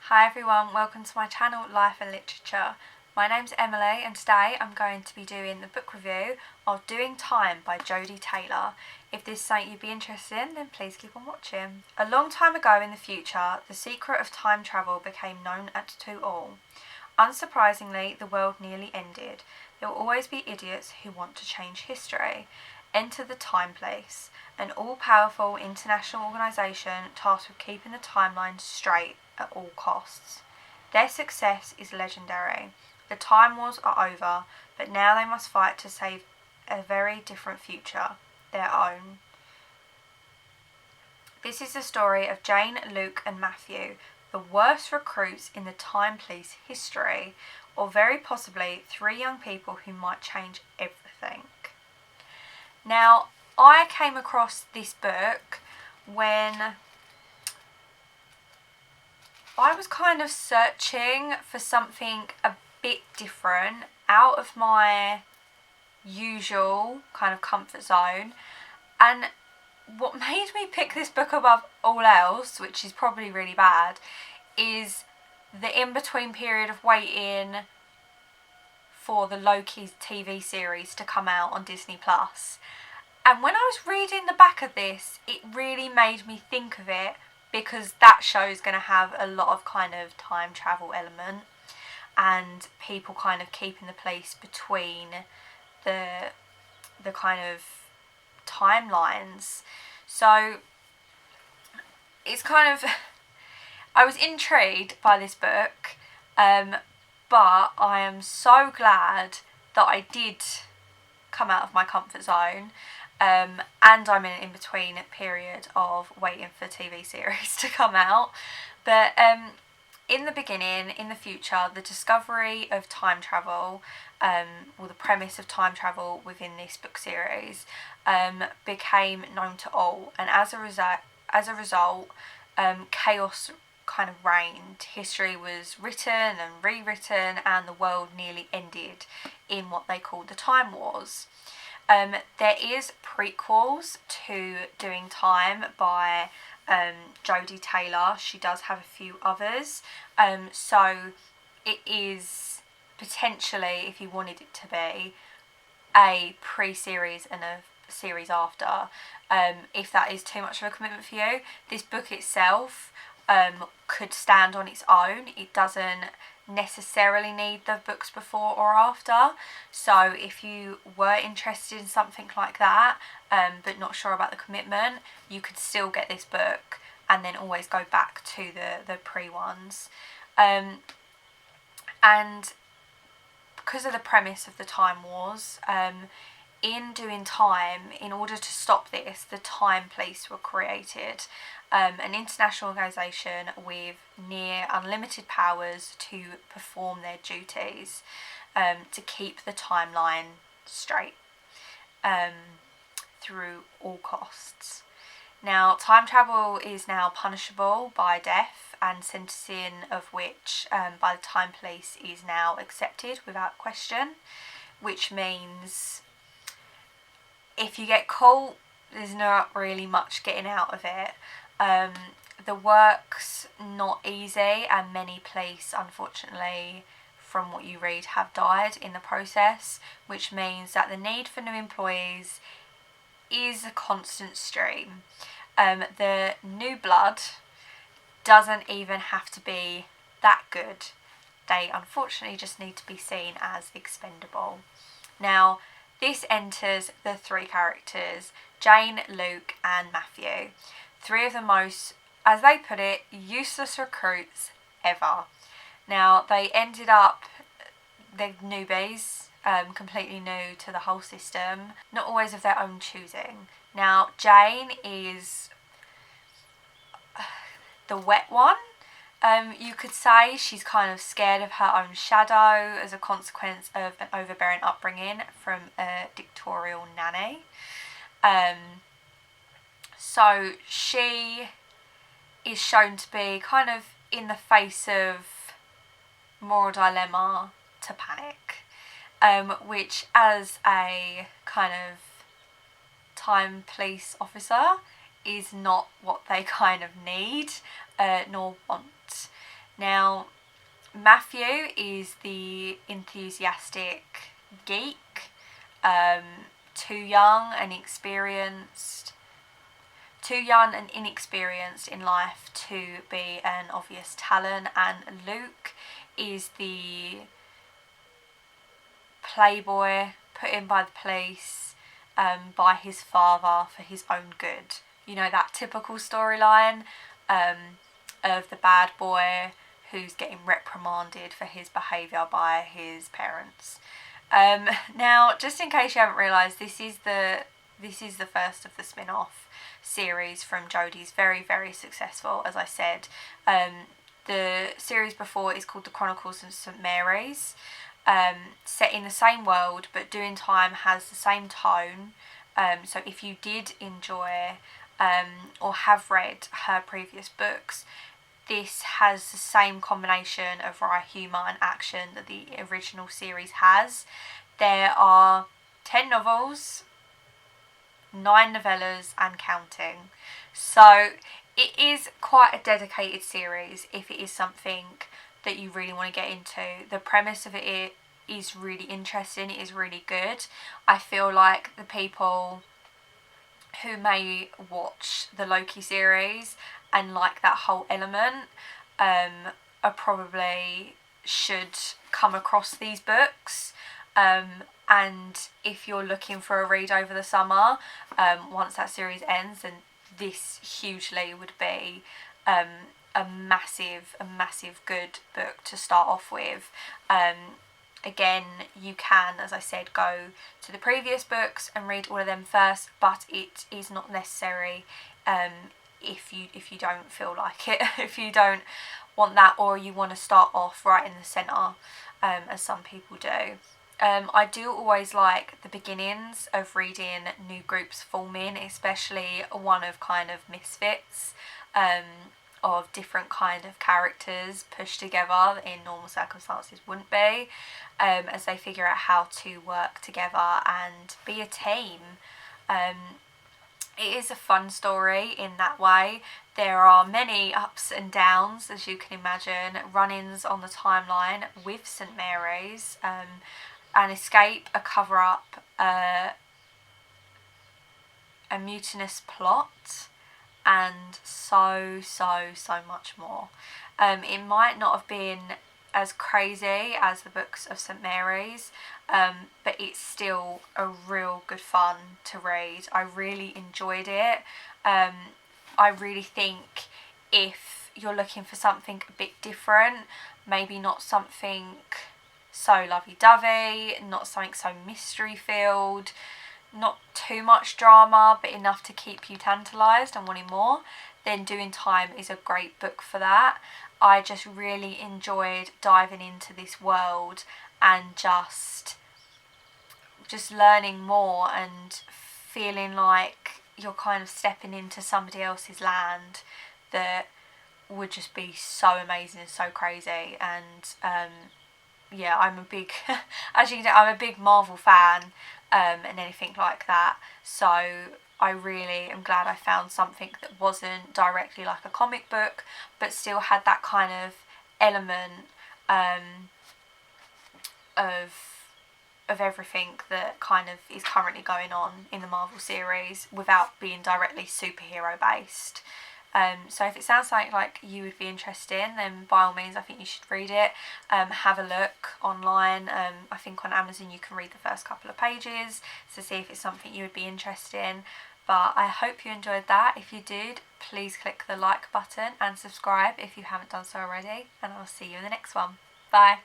Hi everyone, welcome to my channel Life and Literature. My name's Emily and today I'm going to be doing the book review of Doing Time by Jodi Taylor. If this is something you'd be interested in, then please keep on watching. A long time ago in the future, the secret of time travel became known to all. Unsurprisingly, the world nearly ended. There will always be idiots who want to change history. Enter the Time Police, an all-powerful international organisation tasked with keeping the timeline straight at all costs. Their success is legendary. The Time Wars are over, but now they must fight to save a very different future, their own. This is the story of Jane, Luke and Matthew, the worst recruits in the Time Police history, or very possibly three young people who might change everything. Now, I came across this book when I was kind of searching for something a bit different out of my usual kind of comfort zone, and what made me pick this book above all else, which is probably really bad, is the in-between period of waiting for the Loki TV series to come out on Disney+. And when I was reading the back of this, it really made me think of it, because that show is going to have a lot of kind of time travel element and people kind of keeping the place between the kind of timelines. So it's kind of I was intrigued by this book, but I am so glad that I did come out of my comfort zone, and I'm in an in-between period of waiting for TV series to come out. But in the beginning, in the future, the discovery of time travel, or the premise of time travel within this book series, became known to all, and as a result, chaos kind of reigned. History was written and rewritten, and the world nearly ended in what they called the Time Wars. There is prequels to Doing Time by Jodi Taylor. She does have a few others, so it is potentially, if you wanted it to be, a pre-series and a series after. If that is too much of a commitment for you, this book itself could stand on its own. It doesn't necessarily need the books before or after, so if you were interested in something like that, but not sure about the commitment, you could still get this book and then always go back to the pre-ones. And because of the premise of the Time Wars, in Doing Time, in order to stop this, the Time Police were created, an international organisation with near unlimited powers to perform their duties, to keep the timeline straight through all costs. Now, time travel is now punishable by death, and sentencing of which by the Time Police is now accepted without question, which means if you get caught, there's not really much getting out of it. The work's not easy, and many police, unfortunately, from what you read, have died in the process, which means that the need for new employees is a constant stream. The new blood doesn't even have to be that good. They unfortunately just need to be seen as expendable. Now, this enters the three characters, Jane, Luke and Matthew. Three of the most, as they put it, useless recruits ever. Now, they ended up, they're newbies, completely new to the whole system, not always of their own choosing. Now, Jane is the wet one. You could say she's kind of scared of her own shadow as a consequence of an overbearing upbringing from a dictatorial nanny. So she is shown to be kind of in the face of moral dilemma to panic, which as a kind of time police officer is not what they kind of need nor want. Now, Matthew is the enthusiastic geek, too young and inexperienced in life to be an obvious talent, and Luke is the playboy put in by the police, by his father for his own good. You know, that typical storyline of the bad boy who's getting reprimanded for his behaviour by his parents. Now, just in case you haven't realised, this is the first of the spin-off series from Jodi's very, very successful, as I said. The series before is called The Chronicles of St Mary's, set in the same world, but Doing Time has the same tone. So if you did enjoy or have read her previous books, this has the same combination of wry humour and action that the original series has. There are 10 novels, 9 novellas and counting. So it is quite a dedicated series if it is something that you really want to get into. The premise of it is really interesting, it is really good. I feel like the people who may watch the Loki series and like that whole element are probably should come across these books. And if you're looking for a read over the summer, once that series ends, then this hugely would be a massive good book to start off with. Again, you can, as I said, go to the previous books and read all of them first, but it is not necessary if you don't feel like it, if you don't want that, or you want to start off right in the centre, as some people do. I do always like the beginnings of reading new groups forming, especially one of kind of misfits, of different kind of characters pushed together in normal circumstances wouldn't be, as they figure out how to work together and be a team. It is a fun story in that way. There are many ups and downs, as you can imagine, run-ins on the timeline with St Mary's, an escape, a cover-up, a mutinous plot, and so much more. It might not have been as crazy as the books of St Mary's, but it's still a real good fun to read. I really enjoyed it. I really think if you're looking for something a bit different, maybe not something so lovey-dovey, not something so mystery-filled, not too much drama, but enough to keep you tantalised and wanting more, then Doing Time is a great book for that. I just really enjoyed diving into this world and just learning more and feeling like you're kind of stepping into somebody else's land that would just be so amazing and so crazy. And yeah, I'm a big, as you can tell, I'm a big Marvel fan, and anything like that. So I really am glad I found something that wasn't directly like a comic book, but still had that kind of element of everything that kind of is currently going on in the Marvel series without being directly superhero based. So if it sounds like you would be interested in, then by all means I think you should read it. Have a look online. I think on Amazon you can read the first couple of pages to see if it's something you would be interested in. But I hope you enjoyed that. If you did, please click the like button and subscribe if you haven't done so already, and I'll see you in the next one. Bye.